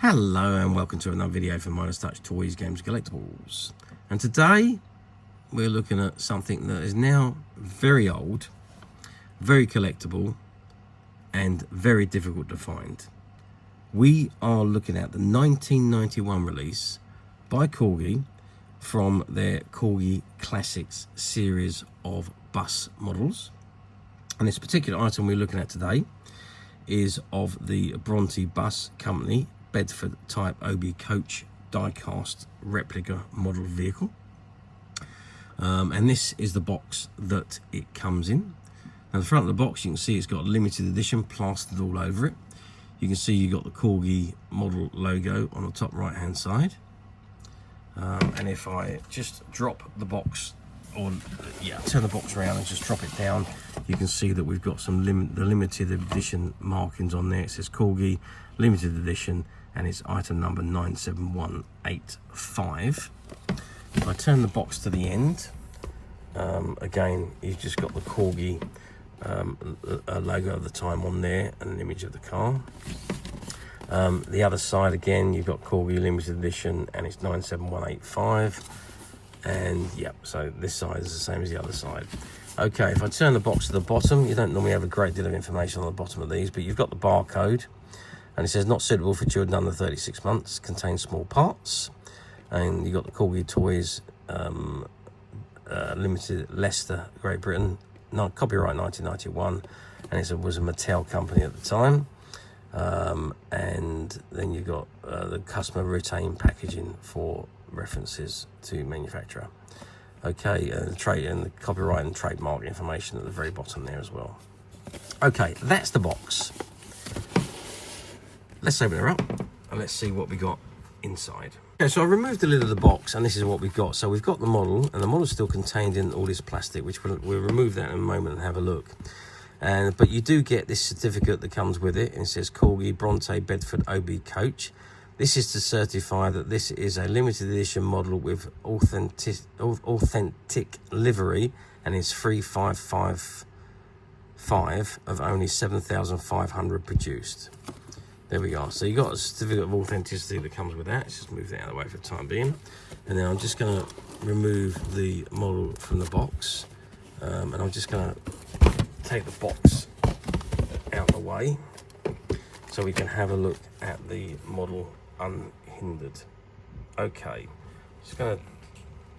Hello and welcome to another video from Midas Touch Toys, Games and Collectibles. And today we're looking at something that is now very old, very collectible and very difficult to find. We are looking at the 1991 release by Corgi from their Corgi Classics series of bus models. And this particular item we're looking at today is of the Bronte Bus Company Bedford type OB coach diecast replica model vehicle, and this is the box that it comes in. Now the front of the box, you can see it's got limited edition plastered all over it. You can see you got the Corgi model logo on the top right hand side, and if I just drop the box, or turn the box around and just drop it down, you can see that we've got some the limited edition markings on there. It says Corgi limited edition and it's item number 97185. If I turn the box to the end, again you've just got the Corgi logo of the time on there and an image of the car. The other side again, you've got Corgi limited edition and it's 97185. And yep, so this side is the same as the other side. Okay, if I turn the box to the bottom, you don't normally have a great deal of information on the bottom of these, but you've got the barcode and it says not suitable for children under 36 months, contains small parts. And you've got the Corgi Toys Limited, Leicester, Great Britain, copyright 1991, and it was a Mattel company at the time. And then you've got the customer retained packaging for references to manufacturer. Okay, the trade and the copyright and trademark information at the very bottom there as well. Okay, that's the box. Let's open her up and let's see what we got inside. Okay, so I removed the lid of the box and this is what we've got. So we've got the model, and the model is still contained in all this plastic, which we'll remove that in a moment and have a look. But you do get this certificate that comes with it, and it says Corgi Bronte Bedford OB coach. This is to certify that this is a limited edition model with authentic livery and is 3555 of only 7,500 produced. There we are. So you got a certificate of authenticity that comes with that. Let's just move that out of the way for the time being. And then I'm just going to remove the model from the box, and I'm just going to take the box out of the way so we can have a look at the model unhindered. Okay, just going to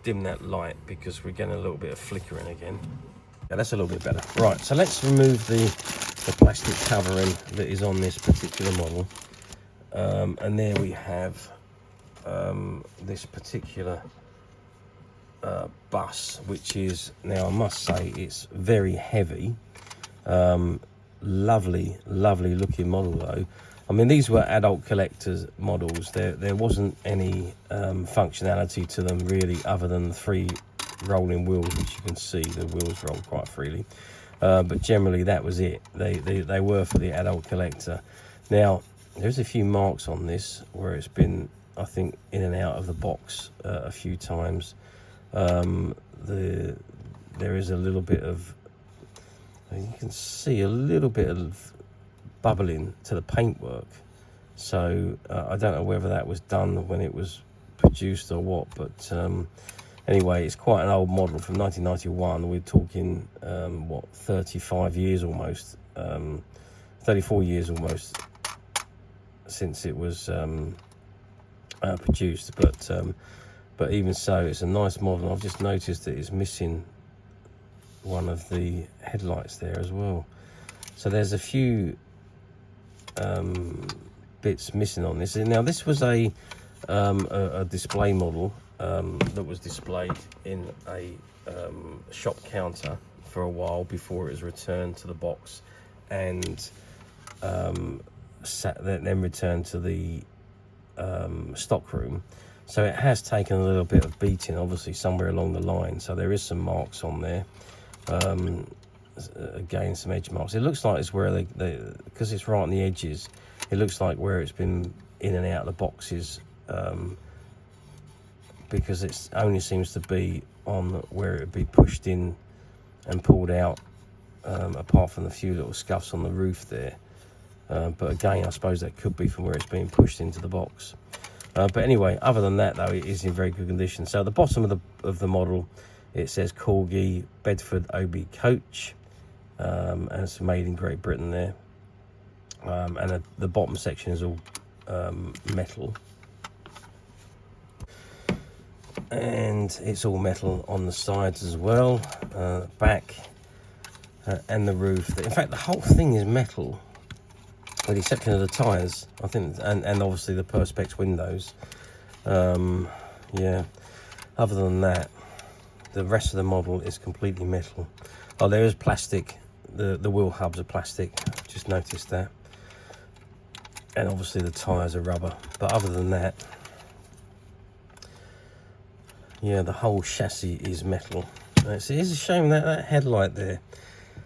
dim that light because we're getting a little bit of flickering again. Yeah, that's a little bit better. Right, so let's remove the plastic covering that is on this particular model, and there we have this particular bus, which is, now I must say, it's very heavy. Lovely looking model though. I mean, these were adult collectors models. There wasn't any functionality to them really, other than the 3 rolling wheels, which you can see the wheels roll quite freely, but generally that was it. They were for the adult collector. Now there's a few marks on this where it's been, I think, in and out of the box a few times. There is a little bit of, you can see a little bit of bubbling to the paintwork, so I don't know whether that was done when it was produced or what, but anyway, it's quite an old model from 1991. We're talking what, 35 years almost, 34 years almost since it was produced, but even so, it's a nice model. I've just noticed that it's missing one of the headlights there as well, so there's a few bits missing on this. Now this was a display model that was displayed in a shop counter for a while before it was returned to the box and then returned to the stock room. So it has taken a little bit of beating, obviously, somewhere along the line. So there is some marks on there. Again, some edge marks. It looks like it's where because it's right on the edges, it looks like where it's been in and out of the boxes, because it only seems to be on where it would be pushed in and pulled out, apart from the few little scuffs on the roof there. but again, I suppose that could be from where it's being pushed into the box. But anyway, other than that, though, it is in very good condition. So at the bottom of the model, it says Corgi Bedford OB coach, and it's made in Great Britain there. And the bottom section is all metal, and it's all metal on the sides as well, back and the roof. In fact, the whole thing is metal, with the exception of the tyres, I think, and obviously the Perspex windows. Yeah, other than that, the rest of the model is completely metal. Oh, there is plastic. The wheel hubs are plastic, just noticed that. And obviously the tyres are rubber. But other than that, yeah, the whole chassis is metal. It is a shame that headlight there.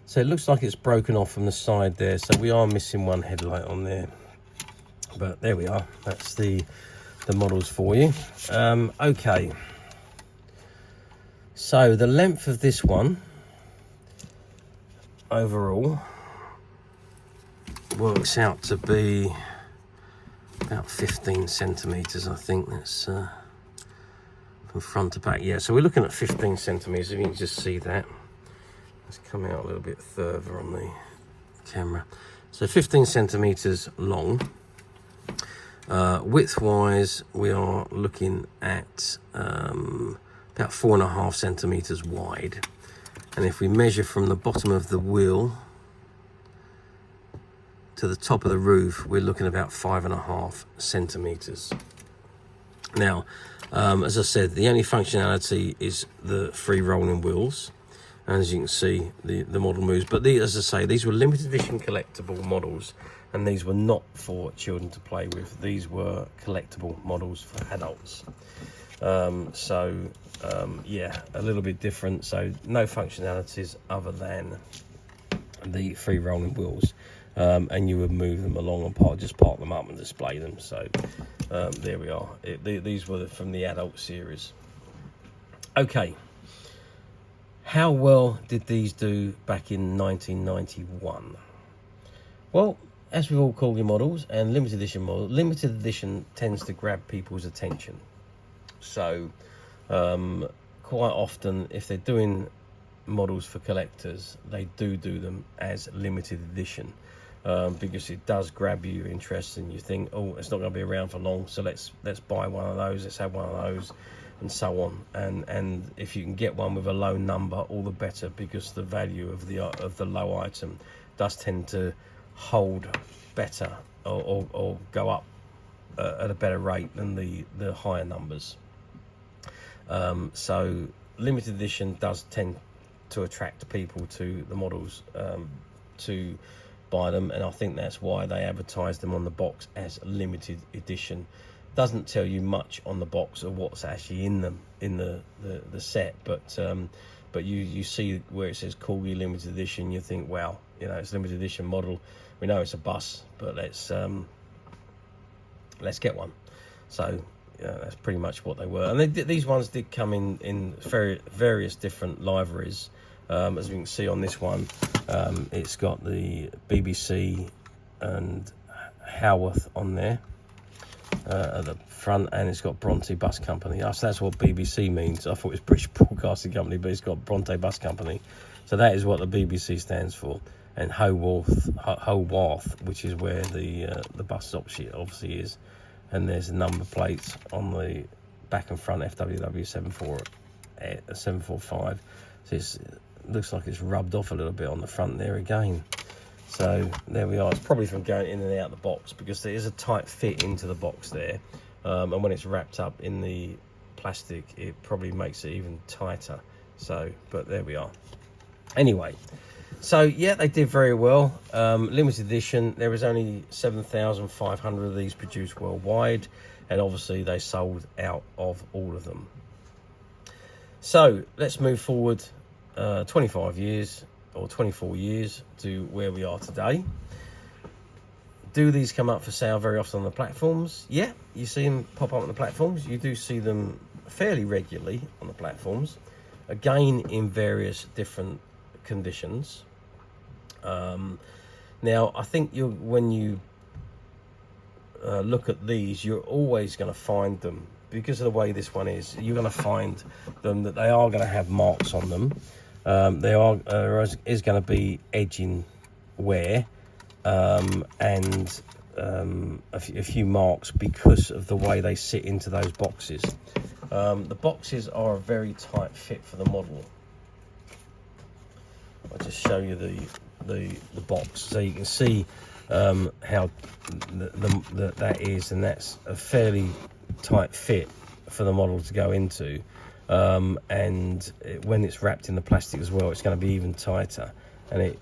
So it looks like it's broken off from the side there. So we are missing one headlight on there. But there we are. That's the models for you. Okay. So the length of this one overall works out to be about 15 centimeters, I think. That's from front to back. Yeah, so we're looking at 15 centimeters. If you can just see that. Let's come out a little bit further on the camera. So 15 centimeters long. Width-wise, we are looking at about 4.5 centimeters wide. And if we measure from the bottom of the wheel to the top of the roof, we're looking at about 5.5 centimeters. Now, as I said, the only functionality is the free rolling wheels. And as you can see, the model moves. But as I say, these were limited edition collectible models, and these were not for children to play with. These were collectible models for adults. Yeah, a little bit different. So no functionalities other than the free rolling wheels. And you would move them along and just park them up and display them. So there we are. These were from the adult series. Okay. How well did these do back in 1991? Well, as with all Corgi models and limited edition models, limited edition tends to grab people's attention. So quite often, if they're doing models for collectors, they do them as limited edition, because it does grab your interest and you think, oh, it's not going to be around for long, so let's buy one of those, let's have one of those, and so on. And if you can get one with a low number, all the better, because the value of the low item does tend to hold better or go up at a better rate than the higher numbers. So limited edition does tend to attract people to the models to buy them, and I think that's why they advertise them on the box as limited edition. Doesn't tell you much on the box of what's actually in them in the set, but you see where it says Corgi limited edition, you think, wow, you know, it's a limited edition model. We know it's a bus, but let's get one. So that's pretty much what they were. And these ones did come in various different liveries. As we can see on this one, it's got the BBC and Howarth on there at the front, and it's got Bronte Bus Company. So that's what BBC means. I thought it was British Broadcasting Company, but it's got Bronte Bus Company. So that is what the BBC stands for. And Howarth, which is where the bus obviously is. And there's the number plates on the back and front, FWW 745. So it looks like it's rubbed off a little bit on the front there again. So there we are. It's probably from going in and out the box, because there is a tight fit into the box there. And when it's wrapped up in the plastic, it probably makes it even tighter. So, but there we are. Anyway, so yeah, they did very well. Limited edition, there was only 7,500 of these produced worldwide, and obviously they sold out of all of them. So let's move forward 25 years or 24 years to where we are today. Do these come up for sale very often on the platforms? Yeah, you see them pop up on the platforms. You do see them fairly regularly on the platforms, again in various different conditions. Now, I think when you look at these, you're always going to find them, because of the way this one is, you're going to find them that they are going to have marks on them. There is going to be edging wear, and a few marks because of the way they sit into those boxes. The boxes are a very tight fit for the model. I'll just show you the box so you can see how that is, and that's a fairly tight fit for the model to go into, and when it's wrapped in the plastic as well, it's going to be even tighter, and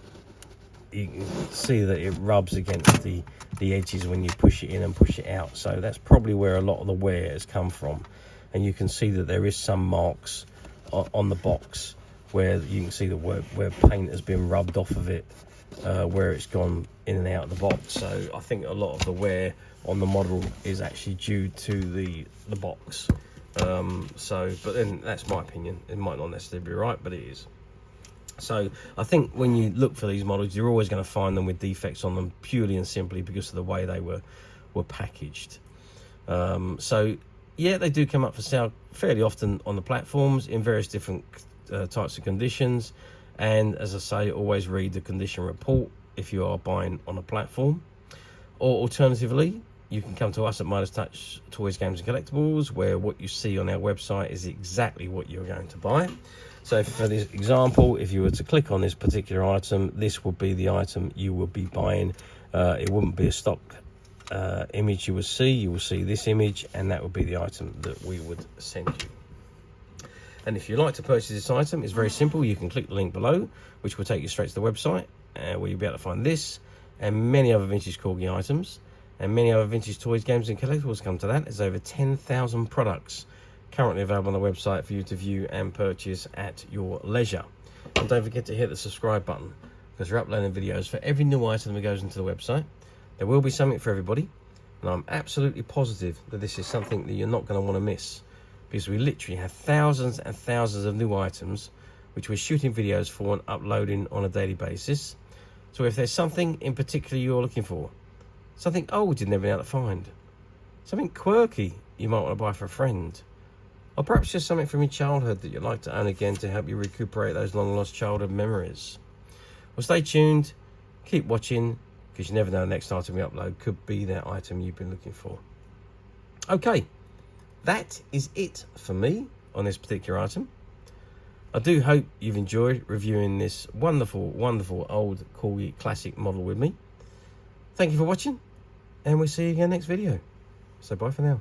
you can see that it rubs against the edges when you push it in and push it out. So that's probably where a lot of the wear has come from, and you can see that there is some marks on the box where you can see that where paint has been rubbed off of it, where it's gone in and out of the box. So I think a lot of the wear on the model is actually due to the box. But then that's my opinion. It might not necessarily be right, but it is. So I think when you look for these models, you're always going to find them with defects on them, purely and simply because of the way they were packaged. So yeah, they do come up for sale fairly often on the platforms in various different types of conditions, and as I say, always read the condition report if you are buying on a platform. Or alternatively, you can come to us at Midas Touch Toys, Games and Collectibles, where what you see on our website is exactly what you're going to buy. So for this example, if you were to click on this particular item, this would be the item you would be buying. It wouldn't be a stock image you will see. You will see this image, and that would be the item that we would send you. And if you'd like to purchase this item, it's very simple. You can click the link below, which will take you straight to the website, where you'll be able to find this and many other vintage Corgi items, and many other vintage toys, games and collectibles come to that. There's over 10,000 products currently available on the website for you to view and purchase at your leisure. And don't forget to hit the subscribe button, because we're uploading videos for every new item that goes into the website. There will be something for everybody, and I'm absolutely positive that this is something that you're not going to want to miss, because we literally have thousands and thousands of new items which we're shooting videos for and uploading on a daily basis. So if there's something in particular you're looking for, something old you've never been able to find, something quirky you might want to buy for a friend, or perhaps just something from your childhood that you'd like to own again to help you recuperate those long lost childhood memories, well, stay tuned, keep watching, because you never know, the next item we upload could be that item you've been looking for. Okay, that is it for me on this particular item. I do hope you've enjoyed reviewing this wonderful, wonderful old Corgi Classic model with me. Thank you for watching, and we'll see you again next video. So bye for now.